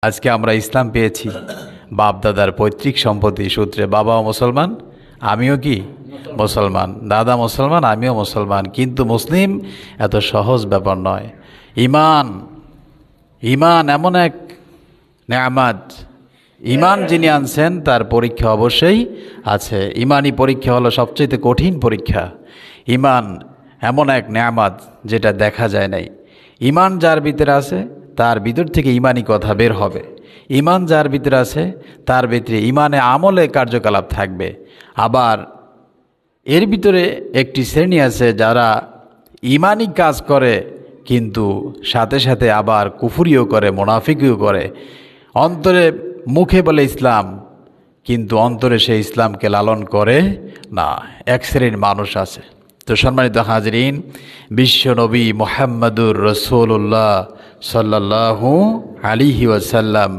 আজকে আমরা ইসলাম পেয়েছি বাপ দাদার পৈতৃক সম্পত্তি সূত্রে। বাবাও মুসলমান, আমিও কি মুসলমান, দাদা মুসলমান, আমিও মুসলমান। কিন্তু মুসলিম এত সহজ ব্যাপার নয়। ইমান, ইমান এমন এক নেয়ামত, ইমান যিনি আনছেন তার পরীক্ষা অবশ্যই আছে। ইমানই পরীক্ষা হলো সবচেয়ে কঠিন পরীক্ষা। ইমান এমন এক নেয়ামত যেটা দেখা যায় নাই। ইমান যার ভিতরে আছে তার ভিতর থেকে ইমানি কথা বের হবে। ইমান যার ভিতরে আছে তার ভিতরে ইমানে আমলে কার্যকলাপ থাকবে। আবার এর ভিতরে একটি শ্রেণী আছে যারা ইমানি কাজ করে কিন্তু সাথে সাথে আবার কুফরিও করে, মুনাফিকিও করে। অন্তরে মুখে বলে ইসলাম কিন্তু অন্তরে সে ইসলামকে লালন করে না। এক শ্রেণীর মানুষ আছে। তো সম্মানিত হাজরিন, বিশ্বনবী মুহাম্মদুর রাসূলুল্লাহ সাল্লাল্লাহু আলাইহি ওয়াসাল্লাম